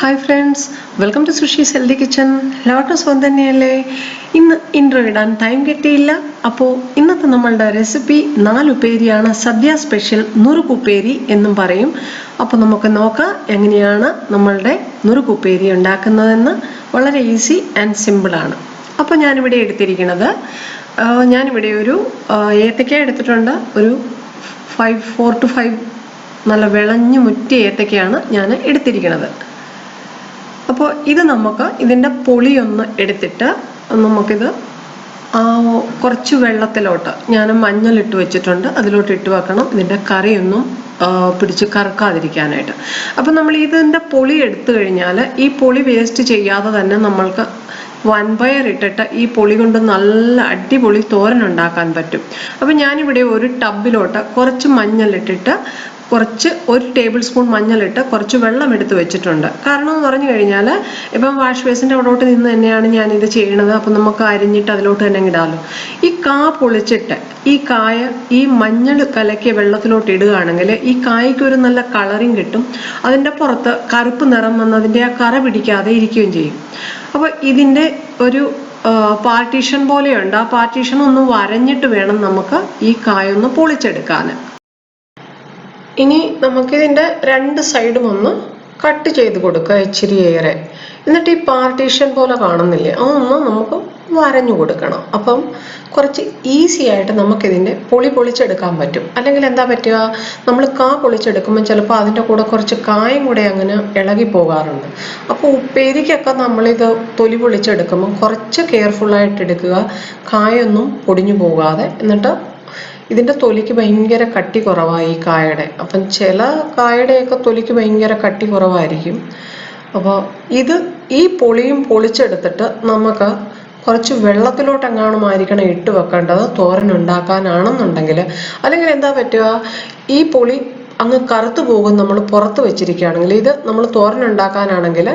Hi friends, welcome to Sushi's healthy kitchen. എല്ലാവർക്കും സുഖം തന്നെയല്ലേ? ഇന്ന് ഇൻട്രോ ഇടാൻ ടൈം കിട്ടിയില്ല. അപ്പോൾ ഇന്നത്തെ നമ്മളുടെ റെസിപ്പി 4 ഉപ്പേരിയാണ്. സദ്യ സ്പെഷ്യൽ നുറുക്കുപ്പേരി എന്നും പറയും. അപ്പോൾ നമുക്ക് നോക്കാം എങ്ങനെയാണ് നമ്മളുടെ നുറുക്കുപ്പേരി ഉണ്ടാക്കുന്നതെന്ന്. വളരെ ഈസി ആൻഡ് സിമ്പിളാണ്. അപ്പോൾ ഞാനിവിടെ എടുത്തിരിക്കുന്നത് ഞാനിവിടെ ഒരു ഏത്തക്ക എടുത്തിട്ടുണ്ട്. ഒരു 4 to 5 നല്ല വിളഞ്ഞു മുറ്റിയ ഏത്തക്കയാണ് ഞാൻ എടുത്തിരിക്കുന്നത്. അപ്പോൾ ഇത് നമുക്ക് ഇതിൻ്റെ പൊളിയൊന്ന് എടുത്തിട്ട് നമുക്കിത് കുറച്ച് വെള്ളത്തിലോട്ട് ഞാൻ മഞ്ഞളിട്ട് വെച്ചിട്ടുണ്ട്, അതിലോട്ട് ഇട്ട് വെക്കണം. ഇതിൻ്റെ കറിയൊന്നും പിടിച്ച് കറക്കാതിരിക്കാനായിട്ട്. അപ്പം നമ്മൾ ഇതിൻ്റെ പൊളി എടുത്തു കഴിഞ്ഞാൽ ഈ പൊളി വേസ്റ്റ് ചെയ്യാതെ തന്നെ നമ്മൾക്ക് വൻപയറിട്ടിട്ട് ഈ പൊളി കൊണ്ട് നല്ല അടിപൊളി തോരൻ ഉണ്ടാക്കാൻ പറ്റും. അപ്പം ഞാനിവിടെ ഒരു ടബിലോട്ട് കുറച്ച് മഞ്ഞളിട്ടിട്ട് കുറച്ച് 1 ടേബിൾ സ്പൂൺ മഞ്ഞളിട്ട് കുറച്ച് വെള്ളം എടുത്ത് വെച്ചിട്ടുണ്ട്. കാരണം എന്ന് പറഞ്ഞു കഴിഞ്ഞാൽ ഇപ്പം വാഷ് ബേസിൻ്റെ അവിടോട്ട് നിന്ന് തന്നെയാണ് ഞാനിത് ചെയ്യണത്. അപ്പം നമുക്ക് അരിഞ്ഞിട്ട് അതിലോട്ട് തന്നെ ഇടാമല്ലോ. ഈ പൊളിച്ചിട്ട് ഈ കായ ഈ മഞ്ഞൾ കലക്കിയ വെള്ളത്തിലോട്ട് ഇടുകയാണെങ്കിൽ ഈ കായ്ക്ക് ഒരു നല്ല കളറിങ് കിട്ടും. അതിൻ്റെ പുറത്ത് കറുപ്പ് നിറം വന്നതിൻ്റെ ആ കറ പിടിക്കാതെ ഇരിക്കുകയും ചെയ്യും. അപ്പോൾ ഇതിൻ്റെ ഒരു പാർട്ടീഷൻ പോലെയുണ്ട്. ആ പാർട്ടീഷൻ ഒന്ന് വരഞ്ഞിട്ട് വേണം നമുക്ക് ഈ കായൊന്ന് പൊളിച്ചെടുക്കാൻ. ഇനി നമുക്കിതിൻ്റെ 2 സൈഡും ഒന്ന് കട്ട് ചെയ്ത് കൊടുക്കുക ഇച്ചിരി ഏറെ. എന്നിട്ട് ഈ പാർട്ടീഷൻ പോലെ കാണുന്നില്ലേ, അതൊന്ന് നമുക്ക് വരഞ്ഞു കൊടുക്കണം. അപ്പം കുറച്ച് ഈസി ആയിട്ട് നമുക്കിതിൻ്റെ പൊളിച്ചെടുക്കാൻ പറ്റും. അല്ലെങ്കിൽ എന്താ പറ്റുക, നമ്മൾ പൊളിച്ചെടുക്കുമ്പോൾ ചിലപ്പോൾ അതിൻ്റെ കൂടെ കുറച്ച് കായും കൂടെ അങ്ങനെ ഇളകി പോകാറുണ്ട്. അപ്പോൾ ഉപ്പേരിക്കൊക്കെ നമ്മളിത് തൊലി പൊളിച്ചെടുക്കുമ്പോൾ കുറച്ച് കെയർഫുള്ളായിട്ട് എടുക്കുക, കായൊന്നും പൊടിഞ്ഞു പോകാതെ. എന്നിട്ട് ഇതിൻ്റെ തൊലിക്ക് ഭയങ്കര കട്ടി കുറവായി ഈ കായയുടെ. അപ്പം ചില കായയുടെയൊക്കെ തൊലിക്ക് ഭയങ്കര കട്ടി കുറവായിരിക്കും. അപ്പോൾ ഈ പൊളിയും പൊളിച്ചെടുത്തിട്ട് നമുക്ക് കുറച്ച് വെള്ളത്തിലോട്ടെങ്ങാനുമായിരിക്കണം ഇട്ട് വെക്കേണ്ടത് തോരൻ ഉണ്ടാക്കാനാണെന്നുണ്ടെങ്കിൽ. അല്ലെങ്കിൽ എന്താ പറ്റുക, ഈ പൊളി അങ്ങ് കറുത്തു പോകും നമ്മൾ പുറത്ത് വെച്ചിരിക്കുകയാണെങ്കിൽ. ഇത് നമ്മൾ തോരൻ ഉണ്ടാക്കാനാണെങ്കിൽ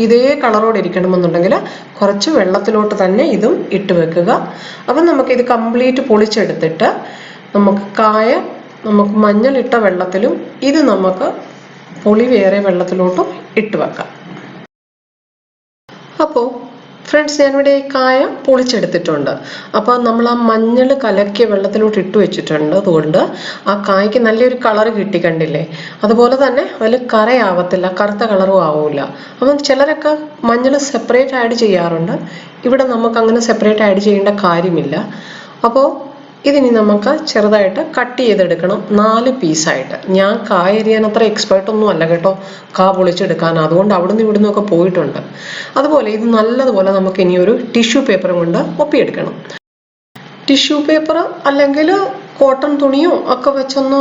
ഇതേ കളറോടെ ഇരിക്കണമെന്നുണ്ടെങ്കിൽ കുറച്ച് വെള്ളത്തിലോട്ട് തന്നെ ഇതും ഇട്ട് വെക്കുക. അപ്പം നമുക്കിത് കംപ്ലീറ്റ് പൊളിച്ചെടുത്തിട്ട് നമുക്ക് മഞ്ഞളിട്ട വെള്ളത്തിലും ഇത് നമുക്ക് പൊളി വേറെ വെള്ളത്തിലോട്ടും ഇട്ട് വെക്കാം. അപ്പോൾ ഫ്രണ്ട്സ്, ഞാനിവിടെ ഈ കായ പൊളിച്ചെടുത്തിട്ടുണ്ട്. അപ്പോൾ നമ്മൾ ആ മഞ്ഞൾ കലക്കിയ വെള്ളത്തിലോട്ട് ഇട്ട് വെച്ചിട്ടുണ്ട്. അതുകൊണ്ട് ആ കായ്ക്ക് നല്ലൊരു കളർ കിട്ടി, കണ്ടില്ലേ? അതുപോലെ തന്നെ അതിൽ കറയാവത്തില്ല, കറുത്ത കളറും ആവില്ല. അപ്പം ചിലരൊക്കെ മഞ്ഞൾ സെപ്പറേറ്റ് ആഡ് ചെയ്യാറുണ്ട്. ഇവിടെ നമുക്ക് അങ്ങനെ സെപ്പറേറ്റ് ആഡ് ചെയ്യേണ്ട കാര്യമില്ല. അപ്പോൾ ഇതിനി നമുക്ക് ചെറുതായിട്ട് കട്ട് ചെയ്തെടുക്കണം, 4 പീസായിട്ട്. ഞാൻ കായ അരിയാൻ അത്ര എക്സ്പേർട്ടൊന്നും അല്ല കേട്ടോ, പൊളിച്ചെടുക്കാൻ. അതുകൊണ്ട് അവിടുന്ന് ഇവിടുന്ന് ഒക്കെ പോയിട്ടുണ്ട്. അതുപോലെ ഇത് നല്ലതുപോലെ നമുക്ക് ഇനി ഒരു ടിഷ്യൂ പേപ്പർ കൊണ്ട് ഒപ്പിയെടുക്കണം. ടിഷ്യൂ പേപ്പർ അല്ലെങ്കിൽ കോട്ടൺ തുണിയോ ഒക്കെ വെച്ചൊന്ന്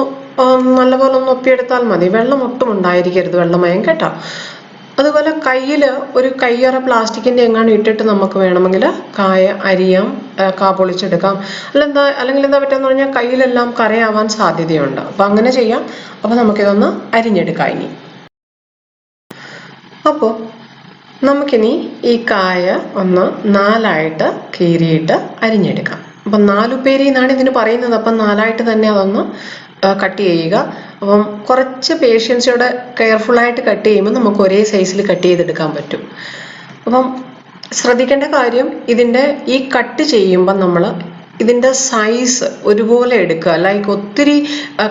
നല്ലപോലെ ഒന്ന് ഒപ്പിയെടുത്താൽ മതി. വെള്ളം ഒട്ടും ഉണ്ടായിരിക്കരുത്, വെള്ളമയം കേട്ടോ. അതുപോലെ കയ്യിൽ ഒരു കയ്യറ പ്ലാസ്റ്റിക്കിൻ്റെ എങ്ങാനും ഇട്ടിട്ട് നമുക്ക് വേണമെങ്കിൽ കായ അരിയാം, പൊളിച്ചെടുക്കാം. അല്ലെങ്കിൽ എന്താ പറ്റുമെന്ന് പറഞ്ഞാൽ കയ്യിലെല്ലാം കറയാവാൻ സാധ്യതയുണ്ട്. അപ്പം അങ്ങനെ ചെയ്യാം. അപ്പം നമുക്കിതൊന്ന് അരിഞ്ഞെടുക്കാം ഇനി. അപ്പോൾ നമുക്കിനി ഈ കായ ഒന്ന് 4ആയിട്ട് കീറിയിട്ട് അരിഞ്ഞെടുക്കാം. അപ്പം 4 ഉപ്പേരി എന്നാണ് ഇതിന് പറയുന്നത്. അപ്പം 4ആയിട്ട് തന്നെ അതൊന്ന് കട്ട് ചെയ്യുക. അപ്പം കുറച്ച് പേഷ്യൻസോടെ കെയർഫുള്ളായിട്ട് കട്ട് ചെയ്യുമ്പോൾ നമുക്ക് ഒരേ സൈസിൽ കട്ട് ചെയ്തെടുക്കാൻ പറ്റും. അപ്പം ശ്രദ്ധിക്കേണ്ട കാര്യം, ഇതിൻ്റെ ഈ കട്ട് ചെയ്യുമ്പം നമ്മൾ ഇതിൻ്റെ സൈസ് ഒരുപോലെ എടുക്കുക. ലൈക്ക് ഒത്തിരി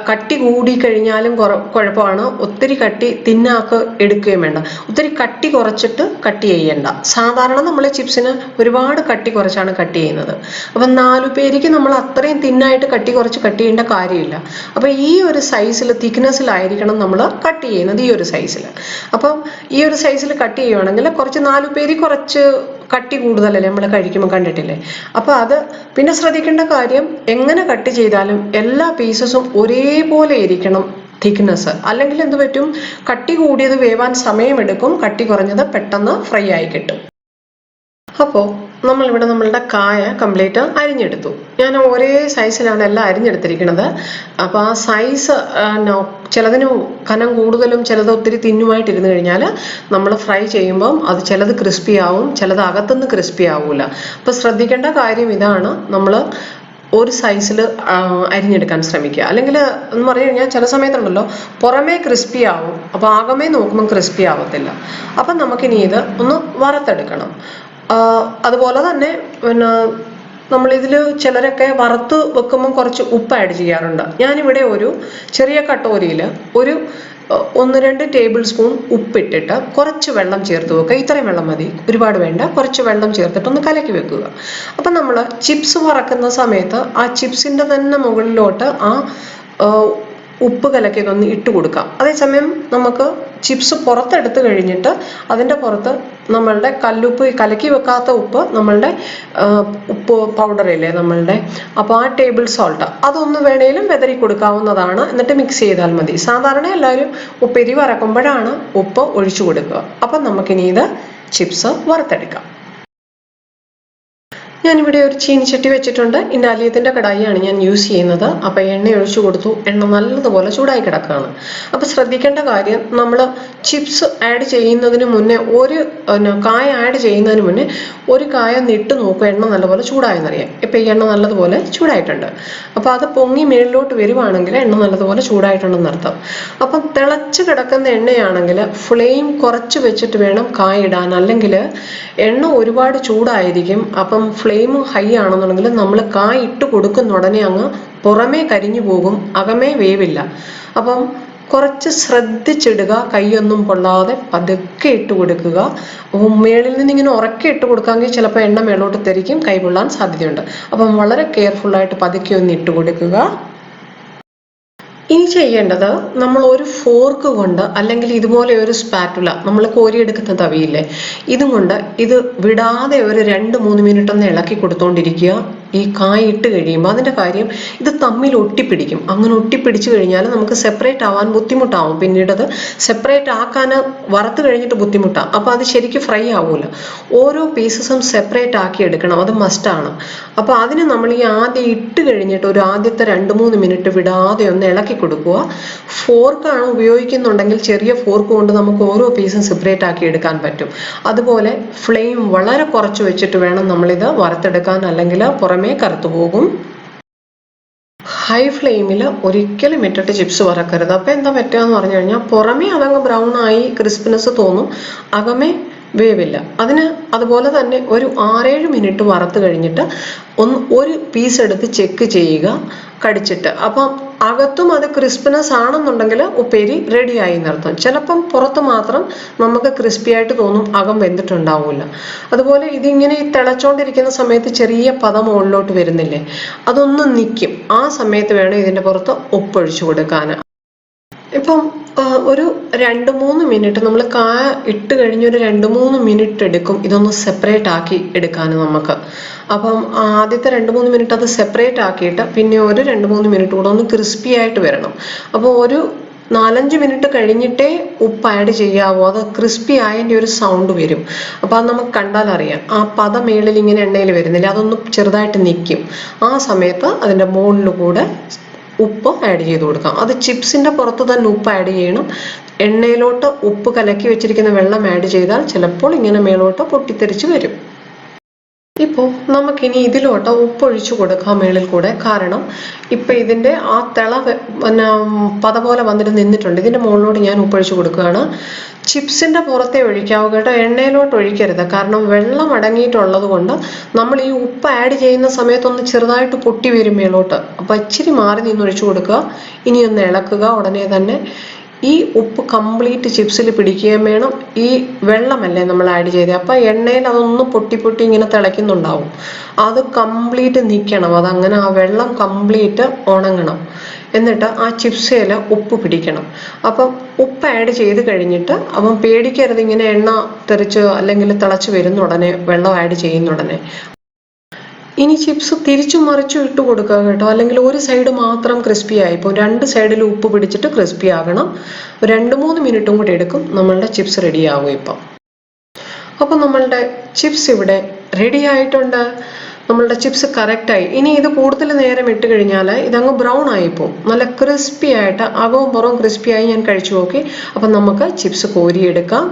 കട്ടി കൂടി കഴിഞ്ഞാലും കുഴപ്പമാണ്, ഒത്തിരി കട്ടി തിന്നാക്ക് എടുക്കുകയും വേണ്ട. ഒത്തിരി കട്ടി കുറച്ചിട്ട് കട്ട് ചെയ്യേണ്ട. സാധാരണ നമ്മൾ ചിപ്സിന് ഒരുപാട് കട്ടി കുറച്ചാണ് കട്ട് ചെയ്യുന്നത്. അപ്പം 4 പേരിക്ക് നമ്മൾ അത്രയും തിന്നായിട്ട് കട്ടി കുറച്ച് കട്ട് ചെയ്യേണ്ട കാര്യമില്ല. അപ്പം ഈ ഒരു സൈസിൽ തിക്നെസ്സിലായിരിക്കണം നമ്മൾ കട്ട് ചെയ്യുന്നത്, ഈ ഒരു സൈസിൽ. അപ്പം ഈ ഒരു സൈസിൽ കട്ട് ചെയ്യുവാണെങ്കിൽ 4 പേര് കുറച്ച് കട്ടി കൂടുതലല്ലേ നമ്മൾ കഴിക്കുമ്പോൾ, കണ്ടിട്ടില്ലേ? അപ്പോൾ അത് പിന്നെ ശ്രദ്ധിക്കേണ്ട കാര്യം, എങ്ങനെ കട്ട് ചെയ്താലും എല്ലാ പീസസും ഒരേപോലെ ഇരിക്കണം തിക്നെസ്. അല്ലെങ്കിൽ എന്ത് പറ്റും, കട്ടി കൂടിയത് വേവാൻ സമയമെടുക്കും, കട്ടി കുറഞ്ഞത് പെട്ടെന്ന് ഫ്രൈ ആയി കിട്ടും. അപ്പോൾ നമ്മളിവിടെ നമ്മളുടെ കായ കംപ്ലീറ്റ് അരിഞ്ഞെടുത്തു. ഞാൻ ഒരേ സൈസിലാണ് എല്ലാം അരിഞ്ഞെടുത്തിരിക്കുന്നത്. അപ്പോൾ ആ സൈസ് ചിലതിന് കനം കൂടുതലും ചിലത് ഒത്തിരി തിന്നുമായിട്ടിരുന്ന് കഴിഞ്ഞാൽ നമ്മൾ ഫ്രൈ ചെയ്യുമ്പം അത് ചിലത് ക്രിസ്പി ആവും, ചിലത് അകത്തുനിന്ന് ക്രിസ്പി ആവില്ല. അപ്പോൾ ശ്രദ്ധിക്കേണ്ട കാര്യം ഇതാണ്, നമ്മൾ ഒരു സൈസിൽ അരിഞ്ഞെടുക്കാൻ ശ്രമിക്കുക. അല്ലെങ്കിൽ എന്ന് പറഞ്ഞു കഴിഞ്ഞാൽ ചില സമയത്തുണ്ടല്ലോ പുറമേ ക്രിസ്പി ആവും, അപ്പോൾ ആകമേ നോക്കുമ്പോൾ ക്രിസ്പി ആവത്തില്ല. അപ്പം നമുക്കിനി ഇത് ഒന്ന് വറുത്തെടുക്കണം. അതുപോലെ തന്നെ പിന്നെ നമ്മളിതിൽ ചിലരൊക്കെ വറുത്ത് വെക്കുമ്പം കുറച്ച് ഉപ്പ് ആഡ് ചെയ്യാറുണ്ട്. ഞാനിവിടെ ഒരു ചെറിയ കട്ടോരിയിൽ ഒരു 1-2 ടേബിൾ സ്പൂൺ ഉപ്പിട്ടിട്ട് കുറച്ച് വെള്ളം ചേർത്ത് വെക്കുക. ഇത്രയും വെള്ളം മതി, ഒരുപാട് വേണ്ട. കുറച്ച് വെള്ളം ചേർത്തിട്ട് ഒന്ന് കലക്കി വെക്കുക. അപ്പം നമ്മൾ ചിപ്സ് വറക്കുന്ന സമയത്ത് ആ ചിപ്സിൻ്റെ തന്നെ മുകളിലോട്ട് ആ ഉപ്പ് കലക്കിയതൊന്ന് ഇട്ട് കൊടുക്കാം. അതേസമയം നമുക്ക് ചിപ്സ് പുറത്തെടുത്ത് കഴിഞ്ഞിട്ട് അതിൻ്റെ പുറത്ത് നമ്മളുടെ കല്ലുപ്പ്, കലക്കി വെക്കാത്ത ഉപ്പ്, നമ്മളുടെ ഉപ്പ് പൗഡറില്ലേ നമ്മളുടെ, അപ്പോൾ ആ ടേബിൾ സോൾട്ട് അതൊന്ന് വേണേലും വെതറി കൊടുക്കാവുന്നതാണ്. എന്നിട്ട് മിക്സ് ചെയ്താൽ മതി. സാധാരണ എല്ലാവരും ഉപ്പേരി വറക്കുമ്പോഴാണ് ഉപ്പ് ഒഴിച്ചു കൊടുക്കുക. അപ്പം നമുക്കിനി ഇത് ചിപ്സ് വറുത്തെടുക്കാം. ഞാനിവിടെ ഒരു ചീനിച്ചട്ടി വെച്ചിട്ടുണ്ട്. ഇൻഡാലിയത്തിൻ്റെ കടായിയാണ് ഞാൻ യൂസ് ചെയ്യുന്നത്. അപ്പോൾ എണ്ണ ഒഴിച്ചു കൊടുത്തു. എണ്ണ നല്ലതുപോലെ ചൂടായി കിടക്കുകയാണ്. അപ്പോൾ ശ്രദ്ധിക്കേണ്ട കാര്യം, നമ്മൾ ചിപ്സ് ആഡ് ചെയ്യുന്നതിന് മുന്നേ കായ ആഡ് ചെയ്യുന്നതിന് മുന്നേ ഒരു കായ ഇട്ട് നോക്കുക എണ്ണ നല്ലപോലെ ചൂടായെന്നറിയാം. ഇപ്പം ഈ എണ്ണ നല്ലതുപോലെ ചൂടായിട്ടുണ്ട്. അപ്പോൾ അത് പൊങ്ങി മേളിലോട്ട് വരുവാണെങ്കിൽ എണ്ണ നല്ലതുപോലെ ചൂടായിട്ടുണ്ടെന്ന് അർത്ഥം. അപ്പം തിളച്ച് കിടക്കുന്ന എണ്ണയാണെങ്കിൽ ഫ്ലെയിം കുറച്ച് വെച്ചിട്ട് വേണം കായ ഇടാൻ. അല്ലെങ്കിൽ എണ്ണ ഒരുപാട് ചൂടായിരിക്കും. അപ്പം ഫ്ലെയിം ഹൈ ആണെന്നുണ്ടെങ്കിൽ നമ്മൾ കായ ഇട്ട് കൊടുക്കുന്ന ഉടനെ അങ്ങ് പുറമേ കരിഞ്ഞു പോകും, അകമേ വേവില്ല. അപ്പം കുറച്ച് ശ്രദ്ധിച്ചിടുക, കൈയൊന്നും പൊള്ളാതെ പതുക്കെ ഇട്ട് കൊടുക്കുക. അപ്പം മേളിൽ നിന്ന് ഇങ്ങനെ ഉറക്കെ ഇട്ട് കൊടുക്കാമെങ്കിൽ ചിലപ്പോൾ എണ്ണ മേളോട്ട് തെറിക്കും, കൈ പൊള്ളാൻ സാധ്യതയുണ്ട്. അപ്പം വളരെ കെയർഫുള്ളായിട്ട് പതുക്കെ ഒന്ന് ഇട്ട് കൊടുക്കുക. ഇനി ചെയ്യേണ്ടത്, നമ്മൾ ഒരു ഫോർക്ക് കൊണ്ട് അല്ലെങ്കിൽ ഇതുപോലെ ഒരു സ്പാറ്റുല, നമ്മൾ കോരിയെടുക്കുന്ന തവിയില്ലേ, ഇതും കൊണ്ട് ഇത് വിടാതെ ഒരു 2-3 മിനിറ്റ് ഒന്ന് ഇളക്കി കൊടുത്തോണ്ടിരിക്കുക. ഈ കായ ഇട്ട് കഴിയുമ്പോൾ അതിൻ്റെ കാര്യം ഇത് തമ്മിൽ ഒട്ടിപ്പിടിക്കും. അങ്ങനെ ഒട്ടിപ്പിടിച്ചു കഴിഞ്ഞാൽ നമുക്ക് സെപ്പറേറ്റ് ആവാൻ ബുദ്ധിമുട്ടാവും. പിന്നീട് അത് സെപ്പറേറ്റ് ആക്കാൻ വറുത്ത് കഴിഞ്ഞിട്ട് ബുദ്ധിമുട്ടാണ്. അപ്പോൾ അത് ശരിക്കും ഫ്രൈ ആവില്ല. ഓരോ പീസസും സെപ്പറേറ്റ് ആക്കി എടുക്കണം, അത് മസ്റ്റാണ്. അപ്പോൾ അതിന് നമ്മൾ ഈ ആദ്യം ഇട്ട് കഴിഞ്ഞിട്ട് ഒരു ആദ്യത്തെ 2-3 മിനിറ്റ് വിടാതെ ഒന്ന് ഇളക്കി കൊടുക്കുക. ഫോർക്കാണ് ഉപയോഗിക്കുന്നുണ്ടെങ്കിൽ ചെറിയ ഫോർക്ക് കൊണ്ട് നമുക്ക് ഓരോ പീസും സെപ്പറേറ്റ് ആക്കി എടുക്കാൻ പറ്റും. അതുപോലെ ഫ്ലെയിം വളരെ കുറച്ച് വെച്ചിട്ട് വേണം നമ്മളിത് വറുത്തെടുക്കാൻ, അല്ലെങ്കിൽ പുറമേ കറുത്തു പോകും. ഹൈ ഫ്ലെയിമിൽ ഒരിക്കലും ഇട്ടിട്ട് ചിപ്സ് വറക്കരുത്. അപ്പോൾ എന്താ പറ്റുകയെന്ന് പറഞ്ഞു കഴിഞ്ഞാൽ പുറമേ അതങ്ങ് ബ്രൗൺ ആയി ക്രിസ്പിനെസ് തോന്നും, അകമേ വേവില്ല. അതുപോലെ തന്നെ ഒരു 6-7 മിനിറ്റ് വറുത്ത് കഴിഞ്ഞിട്ട് ഒരു പീസ് എടുത്ത് ചെക്ക് ചെയ്യുക കടിച്ചിട്ട്. അപ്പം അകത്തും അത് ക്രിസ്പിനെസ് ആണെന്നുണ്ടെങ്കിൽ ഉപ്പേരി റെഡിയായി എന്നർത്ഥം. ചിലപ്പം പുറത്ത് മാത്രം നമുക്ക് ക്രിസ്പി ആയിട്ട് തോന്നും, അകം വെന്തിട്ടുണ്ടാവില്ല. അതുപോലെ ഇതിങ്ങനെ തിളച്ചോണ്ടിരിക്കുന്ന സമയത്ത് ചെറിയ പദം മുകളിലോട്ട് വരുന്നില്ലേ, അതൊന്നും നിൽക്കും. ആ സമയത്ത് വേണം ഇതിൻ്റെ പുറത്ത് ഉപ്പൊഴിച്ചു കൊടുക്കാൻ. ഇപ്പം ഒരു 2-3 മിനിറ്റ് നമ്മൾ കായ ഇട്ട് കഴിഞ്ഞ് ഒരു 2-3 മിനിറ്റ് എടുക്കും ഇതൊന്ന് സെപ്പറേറ്റ് ആക്കി എടുക്കാൻ നമുക്ക്. അപ്പം ആദ്യത്തെ 2-3 മിനിറ്റ് അത് സെപ്പറേറ്റ് ആക്കിയിട്ട് പിന്നെ ഒരു 2-3 മിനിറ്റ് കൂടെ ഒന്ന് ക്രിസ്പി ആയിട്ട് വരണം. അപ്പോൾ ഒരു 4-5 മിനിറ്റ് കഴിഞ്ഞിട്ടേ ഉപ്പ് ആഡ് ചെയ്യാവൂ. അത് ക്രിസ്പി ആയതിൻ്റെ ഒരു സൗണ്ട് വരും. അപ്പോൾ അത് നമുക്ക് കണ്ടാൽ അറിയാം. ആ പദ മേളിൽ ഇങ്ങനെ എണ്ണയിൽ വരുന്നില്ല, അതൊന്ന് ചെറുതായിട്ട് നിൽക്കും. ആ സമയത്ത് അതിൻ്റെ മുകളിൽ കൂടെ ഉപ്പ് ആഡ് ചെയ്ത് കൊടുക്കാം. അത് ചിപ്സിൻ്റെ പുറത്ത് തന്നെ ഉപ്പ് ആഡ് ചെയ്യണം. എണ്ണയിലോട്ട് ഉപ്പ് കലക്കി വെച്ചിരിക്കുന്ന വെള്ളം ആഡ് ചെയ്താൽ ചിലപ്പോൾ ഇങ്ങനെ മേലോട്ട് പൊട്ടിത്തെറിച്ച് വരും. ഇപ്പോൾ നമുക്കിനി ഇതിലോട്ട് ഉപ്പൊഴിച്ചു കൊടുക്കാം മേളിൽ കൂടെ. കാരണം ഇപ്പം ഇതിൻ്റെ ആ പത പോലെ വന്നിട്ട് നിന്നിട്ടുണ്ട്. ഇതിൻ്റെ മുകളിലോട്ട് ഞാൻ ഉപ്പൊഴിച്ചു കൊടുക്കുകയാണ്. ചിപ്സിൻ്റെ പുറത്തേ ഒഴിക്കാവൂ കേട്ടോ, എണ്ണയിലോട്ട് ഒഴിക്കരുത്. കാരണം വെള്ളം അടങ്ങിയിട്ടുള്ളത് കൊണ്ട് നമ്മൾ ഈ ഉപ്പ് ആഡ് ചെയ്യുന്ന സമയത്തൊന്ന് ചെറുതായിട്ട് പൊട്ടി വരും മേലോട്ട്. അപ്പോൾ ഇച്ചിരി മാറി നിന്ന് ഒഴിച്ചു കൊടുക്കുക. ഇനി ഒന്ന് ഇളക്കുക. ഉടനെ തന്നെ ഈ ഉപ്പ് കംപ്ലീറ്റ് ചിപ്സിൽ പിടിക്കുകയും വേണം. ഈ വെള്ളമല്ലേ നമ്മൾ ആഡ് ചെയ്തത്, അപ്പം എണ്ണയിൽ അതൊന്ന് പൊട്ടി പൊട്ടി ഇങ്ങനെ തിളയ്ക്കുന്നുണ്ടാവും. അത് കംപ്ലീറ്റ് നിൽക്കണം. അതങ്ങനെ ആ വെള്ളം കംപ്ലീറ്റ് ഉണങ്ങണം. എന്നിട്ട് ആ ചിപ്സിൽ ഉപ്പ് പിടിക്കണം. അപ്പം ഉപ്പ് ആഡ് ചെയ്ത് കഴിഞ്ഞിട്ട് അപ്പം പേടിക്കരുത്, ഇങ്ങനെ എണ്ണ തെറിച്ച് അല്ലെങ്കിൽ തിളച്ച് വരുന്ന ഉടനെ, വെള്ളം ആഡ് ചെയ്യുന്ന ഉടനെ. ഇനി ചിപ്സ് തിരിച്ചു മറിച്ചു ഇട്ട് കൊടുക്കുക കേട്ടോ, അല്ലെങ്കിൽ ഒരു സൈഡ് മാത്രം ക്രിസ്പി ആയി. ഇപ്പോൾ 2 സൈഡിൽ ഉപ്പ് പിടിച്ചിട്ട് ക്രിസ്പി ആകണം. 2-3 മിനിറ്റും കൂടി എടുക്കും. നമ്മളുടെ ചിപ്സ് റെഡി ആകും ഇപ്പം. അപ്പം നമ്മളുടെ ചിപ്സ് ഇവിടെ റെഡി ആയിട്ടുണ്ട്. നമ്മളുടെ ചിപ്സ് കറക്റ്റായി. ഇനി ഇത് കൂടുതൽ നേരം ഇട്ട് കഴിഞ്ഞാൽ ഇതങ്ങ് ബ്രൗൺ ആയിപ്പോവും. നല്ല ക്രിസ്പി ആയിട്ട് അകവും പുറവും ക്രിസ്പി ആയി ഞാൻ കഴിച്ചു നോക്കി. അപ്പം നമുക്ക് ചിപ്സ് കോരിയെടുക്കാം.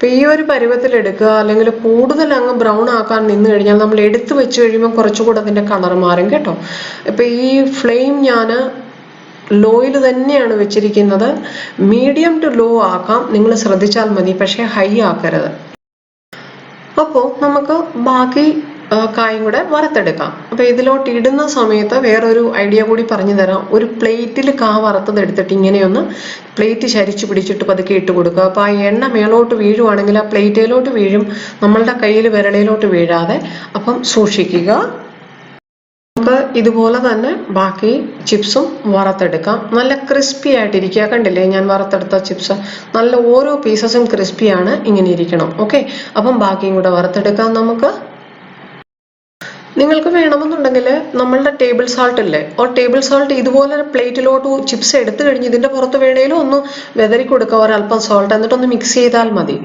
അപ്പോൾ ഈ ഒരു പരുവത്തിൽ എടുക്കുക. അല്ലെങ്കിൽ കൂടുതൽ അങ്ങ് ബ്രൗൺ ആക്കാൻ നിന്ന് കഴിഞ്ഞാൽ നമ്മൾ എടുത്ത് വെച്ച് കഴിയുമ്പോൾ കുറച്ചുകൂടെ അതിൻ്റെ കളർ മാറും കേട്ടോ. ഇപ്പോൾ ഈ ഫ്ലെയിം ഞാൻ ലോയിൽ തന്നെയാണ് വെച്ചിരിക്കുന്നത്. മീഡിയം ടു ലോ ആക്കാം, നിങ്ങൾ ശ്രദ്ധിച്ചാൽ മതി, പക്ഷേ ഹൈ ആക്കരുത്. അപ്പോൾ നമുക്ക് ബാക്കി കായും കൂടെ വറുത്തെടുക്കാം. അപ്പോൾ ഇതിലോട്ട് ഇടുന്ന സമയത്ത് വേറൊരു ഐഡിയ കൂടി പറഞ്ഞു തരാം. ഒരു പ്ലേറ്റിൽ കാ വറുത്തത് എടുത്തിട്ട് ഇങ്ങനെയൊന്ന് പ്ലേറ്റ് ചരിച്ചു പിടിച്ചിട്ട് പതുക്കെ ഇട്ട് കൊടുക്കുക. അപ്പോൾ ആ എണ്ണ മേളോട്ട് വീഴുവാണെങ്കിൽ ആ പ്ലേറ്റിലോട്ട് വീഴും, നമ്മളുടെ കയ്യിൽ വിരളിലോട്ട് വീഴാതെ. അപ്പം സൂക്ഷിക്കുക. നമുക്ക് ഇതുപോലെ തന്നെ ബാക്കി ചിപ്സും വറുത്തെടുക്കാം. നല്ല ക്രിസ്പി ആയിട്ടിരിക്കുക. കണ്ടില്ലേ, ഞാൻ വറുത്തെടുത്ത ചിപ്സ് നല്ല ഓരോ പീസസും ക്രിസ്പിയാണ്, ഇങ്ങനെ ഇരിക്കണം. ഓക്കെ, അപ്പം ബാക്കിയും കൂടെ വറുത്തെടുക്കാം നമുക്ക്. നിങ്ങൾക്ക് വേണമെന്നുണ്ടെങ്കിൽ നമ്മളുടെ ടേബിൾ സാൾട്ട് ഇല്ലേ, ഓ ടേബിൾ സാൾട്ട് ഇതുപോലെ പ്ലേറ്റിലോട്ട് ചിപ്സ് എടുത്തു കഴിഞ്ഞ് ഇതിന്റെ പുറത്ത് വേണേലും ഒന്ന് വെതറി കൊടുക്കുക ഒരല്പം സോൾട്ട്, എന്നിട്ടൊന്ന് മിക്സ് ചെയ്താൽ മതി.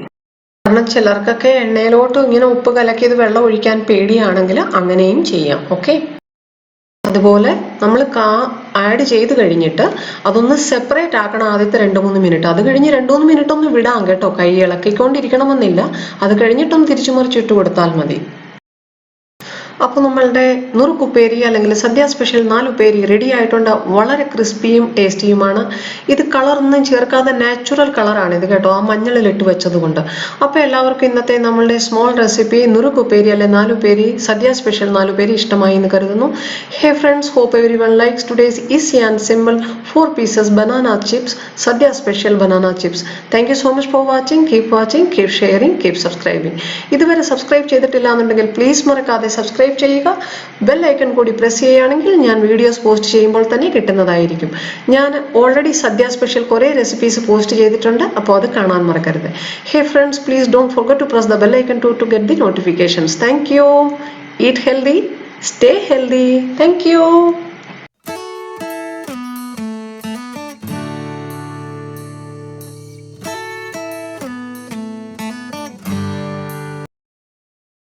കാരണം ചിലർക്കൊക്കെ എണ്ണയിലോട്ട് ഇങ്ങനെ ഉപ്പ് കലക്കിയത് വെള്ളം ഒഴിക്കാൻ പേടിയാണെങ്കിൽ അങ്ങനെയും ചെയ്യാം. ഓക്കെ, അതുപോലെ നമ്മൾ ആഡ് ചെയ്ത് കഴിഞ്ഞിട്ട് അതൊന്ന് സെപ്പറേറ്റ് ആക്കണം ആദ്യത്തെ 2-3 മിനിറ്റ്. അത് കഴിഞ്ഞ് 2-3 മിനിറ്റ് ഒന്ന് വിടാം കേട്ടോ, കൈ ഇളക്കിക്കൊണ്ടിരിക്കണമെന്നില്ല. അത് കഴിഞ്ഞിട്ടൊന്ന് തിരിച്ചു മറിച്ചിട്ട് കൊടുത്താൽ മതി. അപ്പോൾ നമ്മളുടെ നുറുക്കുപ്പേരി അല്ലെങ്കിൽ സദ്യ സ്പെഷ്യൽ 4 ഉപ്പേരി റെഡി ആയിട്ടുണ്ട്. വളരെ ക്രിസ്പിയും ടേസ്റ്റിയുമാണ്. ഇത് കളറൊന്നും ചേർക്കാതെ നാച്ചുറൽ കളറാണ് ഇത് കേട്ടോ, ആ മഞ്ഞളിലിട്ട് വെച്ചത് കൊണ്ട്. അപ്പോൾ എല്ലാവർക്കും ഇന്നത്തെ നമ്മളുടെ സ്മോൾ റെസിപ്പി നുറുക്കുപ്പേരി അല്ലെ 4 ഉപ്പേരി സദ്യ സ്പെഷ്യൽ 4 ഉപ്പേരി ഇഷ്ടമായി എന്ന് കരുതുന്നു. Hey friends, hope everyone likes today's easy and simple 4 pieces banana chips, sadya special banana chips. Thank you so much for watching. Keep sharing, keep subscribing. ഇതുവരെ സബ്സ്ക്രൈബ് ചെയ്തിട്ടില്ല എന്നുണ്ടെങ്കിൽ പ്ലീസ് മറക്കാതെ സബ്സ്ക്രൈബ് ചെയ്യുക. ബെൽ ഐക്കൺ കൂടി പ്രസ് ചെയ്യുകയാണെങ്കിൽ ഞാൻ videos post ചെയ്യുമ്പോൾ തന്നെ കിട്ടുന്നതായിരിക്കും. ഞാൻ ഓൾറെഡി സദ്യ സ്പെഷ്യൽ കുറേ റെസിപ്പീസ് പോസ്റ്റ് ചെയ്തിട്ടുണ്ട്, അപ്പോൾ അത് കാണാൻ മറക്കരുത്. Hey friends, please don't forget to press the bell icon to get the notifications. Thank you. Eat healthy, stay healthy. Thank you.